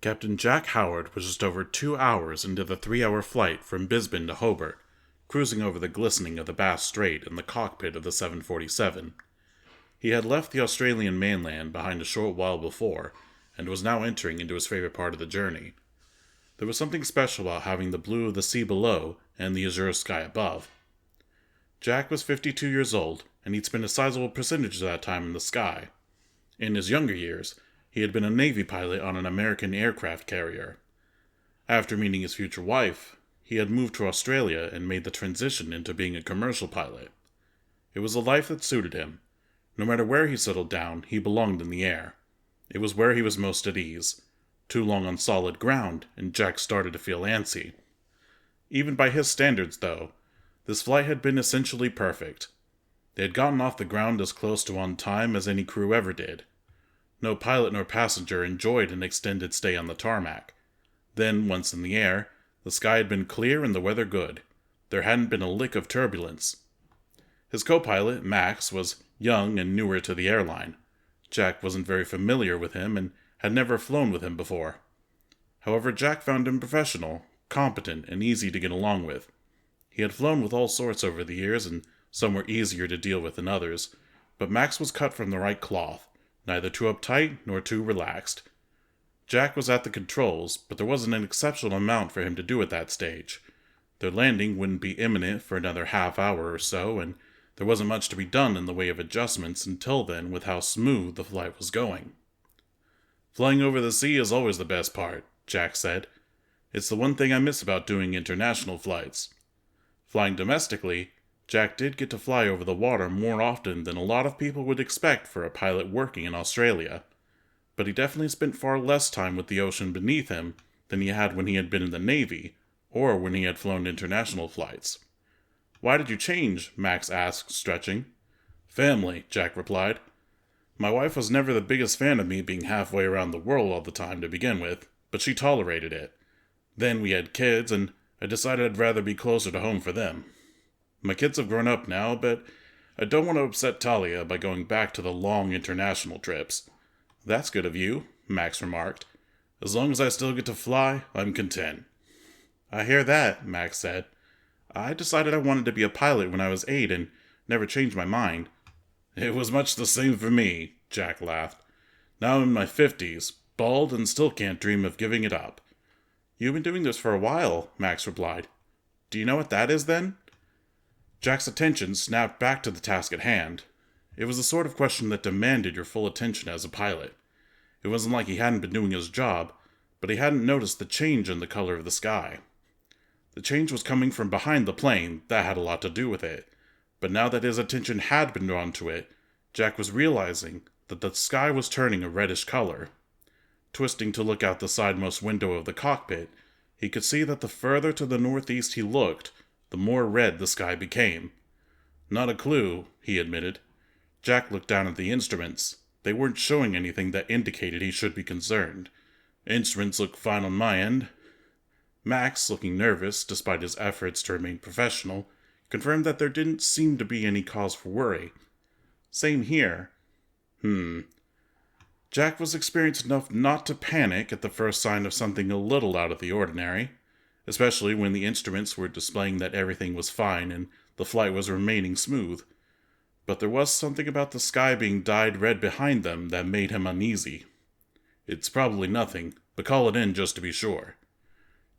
Captain Jack Howard was just over 2 hours into the 3-hour flight from Brisbane to Hobart, cruising over the glistening of the Bass Strait in the cockpit of the 747. He had left the Australian mainland behind a short while before, and was now entering into his favorite part of the journey. There was something special about having the blue of the sea below and the azure sky above. Jack was 52 years old, and he'd spent a sizable percentage of that time in the sky. In his younger years, he had been a Navy pilot on an American aircraft carrier. After meeting his future wife, he had moved to Australia and made the transition into being a commercial pilot. It was a life that suited him. No matter where he settled down, he belonged in the air. It was where he was most at ease. Too long on solid ground, and Jack started to feel antsy. Even by his standards, though, this flight had been essentially perfect. They had gotten off the ground as close to on time as any crew ever did. No pilot nor passenger enjoyed an extended stay on the tarmac. Then, once in the air, the sky had been clear and the weather good. There hadn't been a lick of turbulence. His co-pilot, Max, was young and newer to the airline. Jack wasn't very familiar with him and had never flown with him before. However, Jack found him professional, competent, and easy to get along with. He had flown with all sorts over the years, and some were easier to deal with than others, but Max was cut from the right cloth, neither too uptight nor too relaxed. Jack was at the controls, but there wasn't an exceptional amount for him to do at that stage. Their landing wouldn't be imminent for another half hour or so, and there wasn't much to be done in the way of adjustments until then with how smooth the flight was going. "Flying over the sea is always the best part," Jack said. "It's the one thing I miss about doing international flights." Flying domestically, Jack did get to fly over the water more often than a lot of people would expect for a pilot working in Australia, but he definitely spent far less time with the ocean beneath him than he had when he had been in the Navy, or when he had flown international flights. "Why did you change?" Max asked, stretching. "Family," Jack replied. "My wife was never the biggest fan of me being halfway around the world all the time to begin with, but she tolerated it. Then we had kids, and I decided I'd rather be closer to home for them. My kids have grown up now, but I don't want to upset Talia by going back to the long international trips." "That's good of you," Max remarked. "As long as I still get to fly, I'm content." "I hear that," Max said. "I decided I wanted to be a pilot when I was 8 and never changed my mind." "It was much the same for me," Jack laughed. "Now I'm in my 50s, bald, and still can't dream of giving it up." "You've been doing this for a while," Max replied. "Do you know what that is, then?" Jack's attention snapped back to the task at hand. It was the sort of question that demanded your full attention as a pilot. It wasn't like he hadn't been doing his job, but he hadn't noticed the change in the color of the sky. The change was coming from behind the plane, that had a lot to do with it. But now that his attention had been drawn to it, Jack was realizing that the sky was turning a reddish color. Twisting to look out the sidemost window of the cockpit, he could see that the further to the northeast he looked, the more red the sky became. "Not a clue," he admitted. Jack looked down at the instruments. They weren't showing anything that indicated he should be concerned. "Instruments look fine on my end." Max, looking nervous despite his efforts to remain professional, confirmed that there didn't seem to be any cause for worry. "Same here." Jack was experienced enough not to panic at the first sign of something a little out of the ordinary, especially when the instruments were displaying that everything was fine and the flight was remaining smooth. But there was something about the sky being dyed red behind them that made him uneasy. "It's probably nothing, but call it in just to be sure."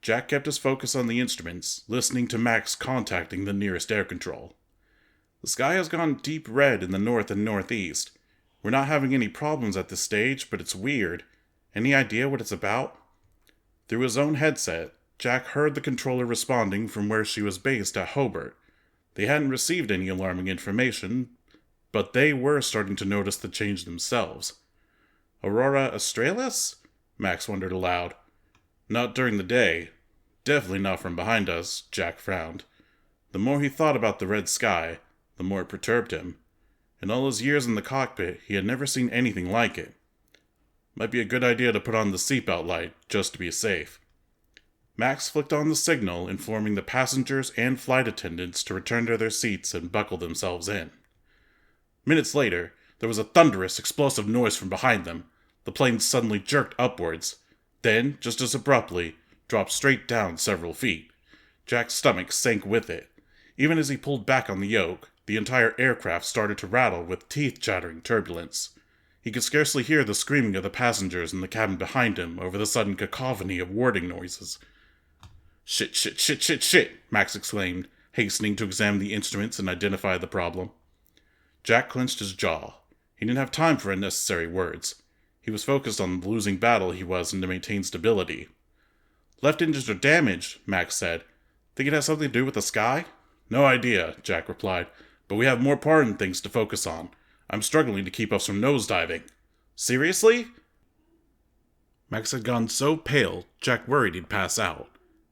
Jack kept his focus on the instruments, listening to Max contacting the nearest air control. "The sky has gone deep red in the north and northeast. We're not having any problems at this stage, but it's weird. Any idea what it's about?" Through his own headset, Jack heard the controller responding from where she was based at Hobart. They hadn't received any alarming information, but they were starting to notice the change themselves. "Aurora Australis?" Max wondered aloud. "Not during the day. Definitely not from behind us," Jack frowned. The more he thought about the red sky, the more it perturbed him. In all his years in the cockpit, he had never seen anything like it. "Might be a good idea to put on the seatbelt light, just to be safe." Max flicked on the signal, informing the passengers and flight attendants to return to their seats and buckle themselves in. Minutes later, there was a thunderous, explosive noise from behind them. The plane suddenly jerked upwards. Then, just as abruptly, dropped straight down several feet. Jack's stomach sank with it. Even as he pulled back on the yoke, the entire aircraft started to rattle with teeth-chattering turbulence. He could scarcely hear the screaming of the passengers in the cabin behind him over the sudden cacophony of warding noises. "Shit, shit, shit, shit, shit," Max exclaimed, hastening to examine the instruments and identify the problem. Jack clenched his jaw. He didn't have time for unnecessary words. He was focused on the losing battle he was in to maintain stability. "Left engines are damaged," Max said. "Think it has something to do with the sky?" "No idea," Jack replied, "but we have more important things to focus on. I'm struggling to keep us from nosediving." "Seriously?" Max had gone so pale, Jack worried he'd pass out.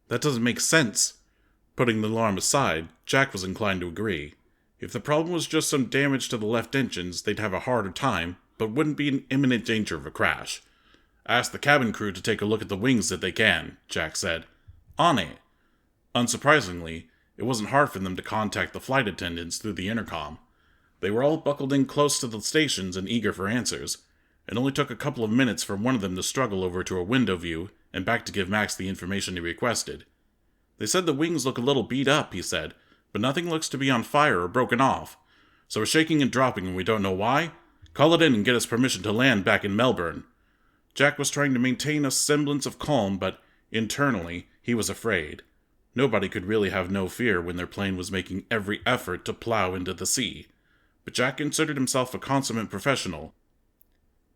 "That doesn't make sense." Putting the alarm aside, Jack was inclined to agree. If the problem was just some damage to the left engines, they'd have a harder time, but wouldn't be in imminent danger of a crash. "Ask the cabin crew to take a look at the wings if they can," Jack said. "On it." Unsurprisingly, it wasn't hard for them to contact the flight attendants through the intercom. They were all buckled in close to the stations and eager for answers. It only took a couple of minutes for one of them to struggle over to a window view and back to give Max the information he requested. "They said the wings look a little beat up," he said, "but nothing looks to be on fire or broken off. So we're shaking and dropping and we don't know why? Call it in and get us permission to land back in Melbourne." Jack was trying to maintain a semblance of calm, but internally, he was afraid. Nobody could really have no fear when their plane was making every effort to plow into the sea. But Jack considered himself a consummate professional.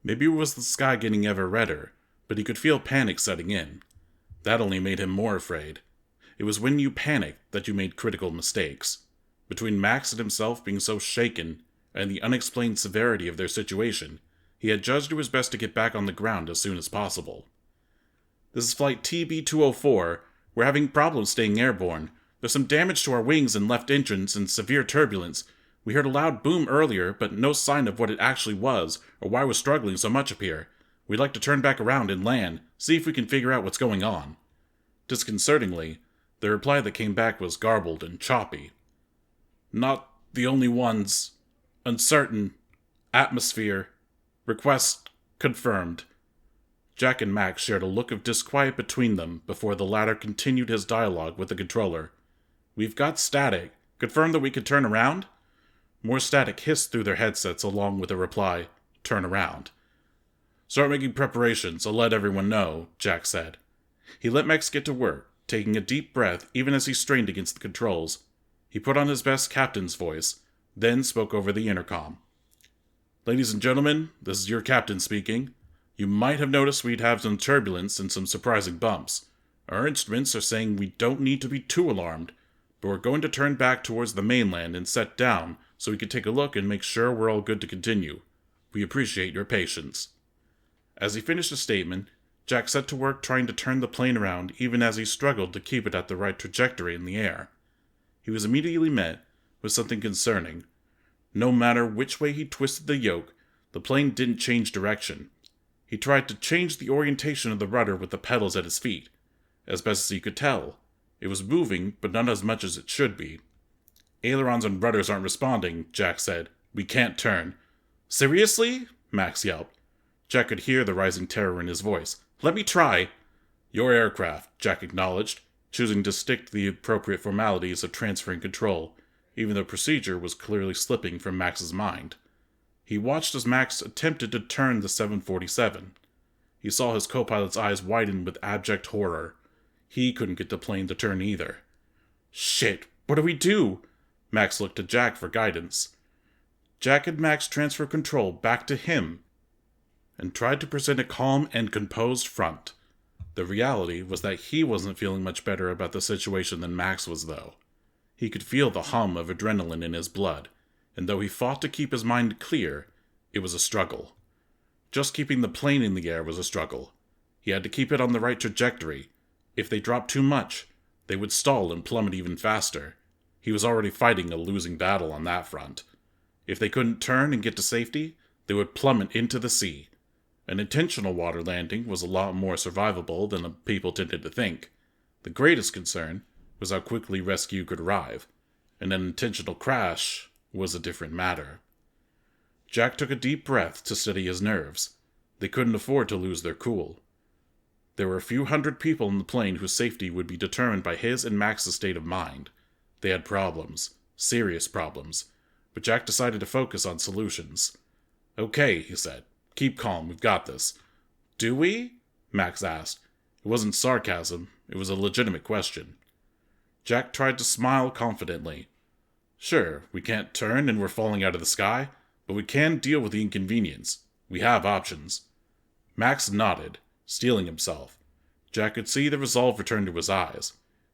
Maybe it was the sky getting ever redder, but he could feel panic setting in. That only made him more afraid. It was when you panicked that you made critical mistakes. Between Max and himself being so shaken, and the unexplained severity of their situation, he had judged it was best to get back on the ground as soon as possible. "This is flight TB-204. We're having problems staying airborne. There's some damage to our wings and left engines and severe turbulence. We heard a loud boom earlier, but no sign of what it actually was, or why we're struggling so much up here. We'd like to turn back around and land, see if we can figure out what's going on." Disconcertingly, the reply that came back was garbled and choppy. "Not the only ones. Uncertain. Atmosphere. Request confirmed." Jack and Max shared a look of disquiet between them before the latter continued his dialogue with the controller. "We've got static. Confirm that we can turn around?" More static hissed through their headsets along with a reply, "Turn around." "Start making preparations. I'll let everyone know," Jack said. He let Max get to work, taking a deep breath even as he strained against the controls. He put on his best captain's voice, then spoke over the intercom. "Ladies and gentlemen, this is your captain speaking. You might have noticed we'd have some turbulence and some surprising bumps. Our instruments are saying we don't need to be too alarmed, but we're going to turn back towards the mainland and set down so we can take a look and make sure we're all good to continue. We appreciate your patience." As he finished his statement, Jack set to work trying to turn the plane around even as he struggled to keep it at the right trajectory in the air. He was immediately met with something concerning. No matter which way he twisted the yoke, the plane didn't change direction. He tried to change the orientation of the rudder with the pedals at his feet. As best as he could tell, it was moving, but not as much as it should be. "Ailerons and rudders aren't responding," Jack said. "We can't turn." "Seriously?" Max yelped. Jack could hear the rising terror in his voice. "Let me try." "Your aircraft," Jack acknowledged, choosing to stick to the appropriate formalities of transferring control, even though procedure was clearly slipping from Max's mind. He watched as Max attempted to turn the 747. He saw his co-pilot's eyes widen with abject horror. He couldn't get the plane to turn either. "Shit, what do we do?" Max looked to Jack for guidance. Jack and Max transferred control back to him and tried to present a calm and composed front. The reality was that he wasn't feeling much better about the situation than Max was, though. He could feel the hum of adrenaline in his blood, and though he fought to keep his mind clear, it was a struggle. Just keeping the plane in the air was a struggle. He had to keep it on the right trajectory. If they dropped too much, they would stall and plummet even faster. He was already fighting a losing battle on that front. If they couldn't turn and get to safety, they would plummet into the sea. An intentional water landing was a lot more survivable than people tended to think. The greatest concern was how quickly rescue could arrive, and an intentional crash was a different matter. Jack took a deep breath to steady his nerves. They couldn't afford to lose their cool. There were a few hundred people in the plane whose safety would be determined by his and Max's state of mind. They had problems. Serious problems. But Jack decided to focus on solutions. "Okay," he said. "Keep calm, we've got this." "Do we?" Max asked. It wasn't sarcasm, it was a legitimate question. Jack tried to smile confidently. "Sure, we can't turn and we're falling out of the sky, but we can deal with the inconvenience. We have options." Max nodded, steeling himself. Jack could see the resolve return to his eyes.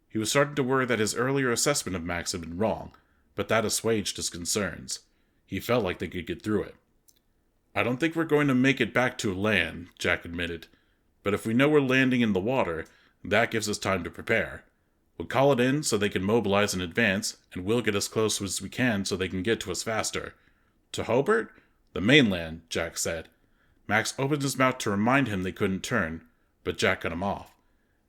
He was starting to worry that his earlier assessment of Max had been wrong, but that assuaged his concerns. He felt like they could get through it. "I don't think we're going to make it back to land," Jack admitted. "But if we know we're landing in the water, that gives us time to prepare. We'll call it in so they can mobilize in advance, and we'll get as close as we can so they can get to us faster." "To Hobart?" "The mainland," Jack said. Max opened his mouth to remind him they couldn't turn, but Jack cut him off.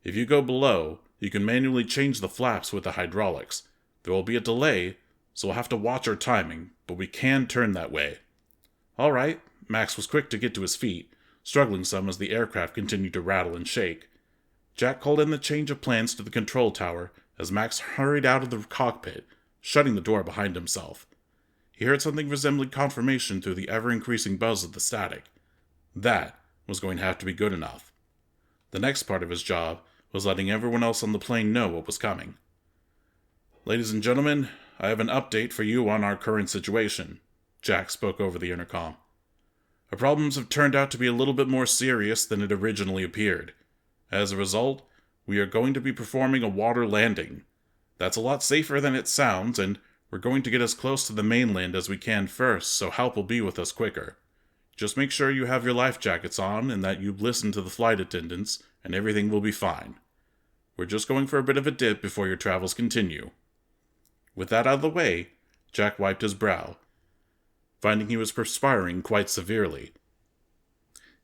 "If you go below, you can manually change the flaps with the hydraulics. There will be a delay, so we'll have to watch our timing, but we can turn that way." "All right." Max was quick to get to his feet, struggling some as the aircraft continued to rattle and shake. Jack called in the change of plans to the control tower as Max hurried out of the cockpit, shutting the door behind himself. He heard something resembling confirmation through the ever-increasing buzz of the static. That was going to have to be good enough. The next part of his job was letting everyone else on the plane know what was coming. "Ladies and gentlemen, I have an update for you on our current situation," Jack spoke over the intercom. "Our problems have turned out to be a little bit more serious than it originally appeared. As a result, we are going to be performing a water landing. That's a lot safer than it sounds, and we're going to get as close to the mainland as we can first, so help will be with us quicker. Just make sure you have your life jackets on and that you listen to the flight attendants, and everything will be fine. We're just going for a bit of a dip before your travels continue." With that out of the way, Jack wiped his brow, finding he was perspiring quite severely.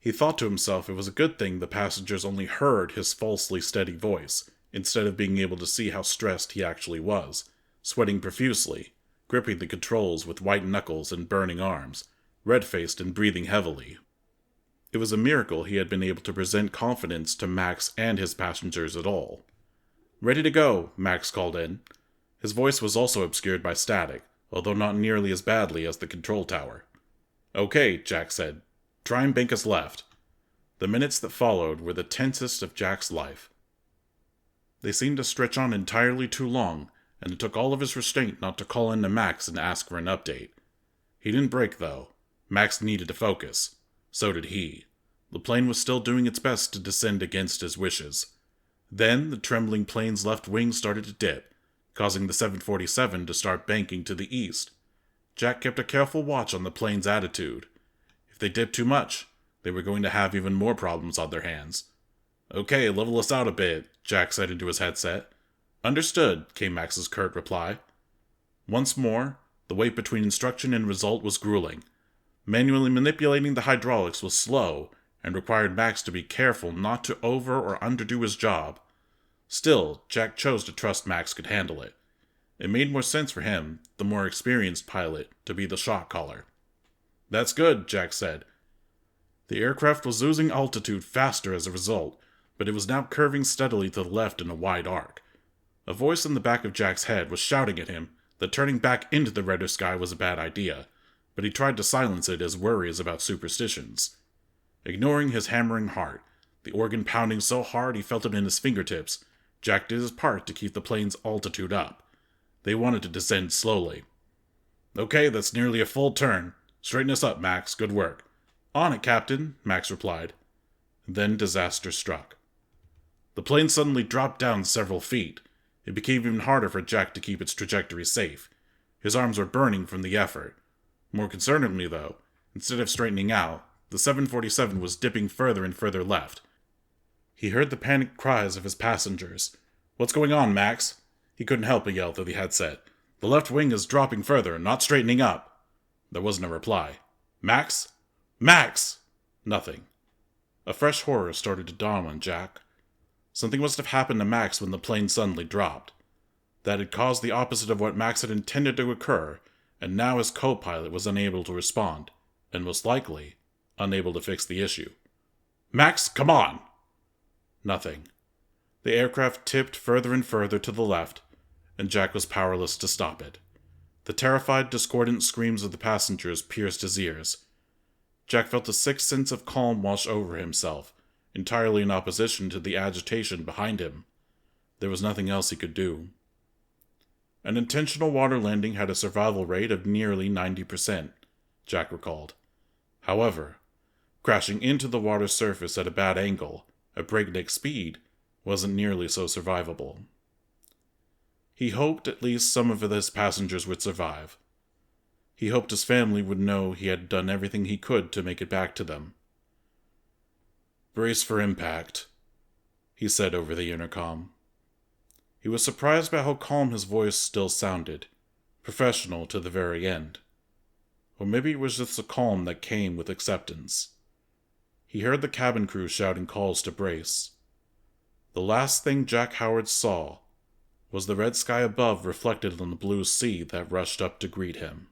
He thought to himself it was a good thing the passengers only heard his falsely steady voice, instead of being able to see how stressed he actually was, sweating profusely, gripping the controls with white knuckles and burning arms, red-faced and breathing heavily. It was a miracle he had been able to present confidence to Max and his passengers at all. "Ready to go," Max called in. His voice was also obscured by static, although not nearly as badly as the control tower. "Okay," Jack said. "Try and bank us left." The minutes that followed were the tensest of Jack's life. They seemed to stretch on entirely too long, and it took all of his restraint not to call in to Max and ask for an update. He didn't break, though. Max needed to focus. So did he. The plane was still doing its best to descend against his wishes. Then the trembling plane's left wing started to dip, causing the 747 to start banking to the east. Jack kept a careful watch on the plane's attitude. If they dipped too much, they were going to have even more problems on their hands. "Okay, level us out a bit," Jack said into his headset. "Understood," came Max's curt reply. Once more, the wait between instruction and result was grueling. Manually manipulating the hydraulics was slow, and required Max to be careful not to over or underdo his job. Still, Jack chose to trust Max could handle it. It made more sense for him, the more experienced pilot, to be the shot caller. "That's good," Jack said. The aircraft was losing altitude faster as a result, but it was now curving steadily to the left in a wide arc. A voice in the back of Jack's head was shouting at him that turning back into the redder sky was a bad idea, but he tried to silence it as worries about superstitions. Ignoring his hammering heart, the organ pounding so hard he felt it in his fingertips, Jack did his part to keep the plane's altitude up. They wanted to descend slowly. "Okay, that's nearly a full turn. Straighten us up, Max. Good work." "On it, Captain," Max replied. Then disaster struck. The plane suddenly dropped down several feet. It became even harder for Jack to keep its trajectory safe. His arms were burning from the effort. More concerningly, though, instead of straightening out, the 747 was dipping further and further left. He heard the panicked cries of his passengers. "What's going on, Max?" He couldn't help but yell through the headset. "The left wing is dropping further, not straightening up." There wasn't a reply. "Max? Max!" Nothing. A fresh horror started to dawn on Jack. Something must have happened to Max when the plane suddenly dropped. That had caused the opposite of what Max had intended to occur, and now his co-pilot was unable to respond, and most likely, unable to fix the issue. "Max, come on!" Nothing. The aircraft tipped further and further to the left, and Jack was powerless to stop it. The terrified, discordant screams of the passengers pierced his ears. Jack felt a sick sense of calm wash over himself, entirely in opposition to the agitation behind him. There was nothing else he could do. An intentional water landing had a survival rate of nearly 90%, Jack recalled. However, crashing into the water's surface at a bad angle, at breakneck speed, wasn't nearly so survivable. He hoped at least some of his passengers would survive. He hoped his family would know he had done everything he could to make it back to them. "Brace for impact," he said over the intercom. He was surprised by how calm his voice still sounded, professional to the very end. Or maybe it was just a calm that came with acceptance. He heard the cabin crew shouting calls to brace. The last thing Jack Howard saw was the red sky above reflected on the blue sea that rushed up to greet him.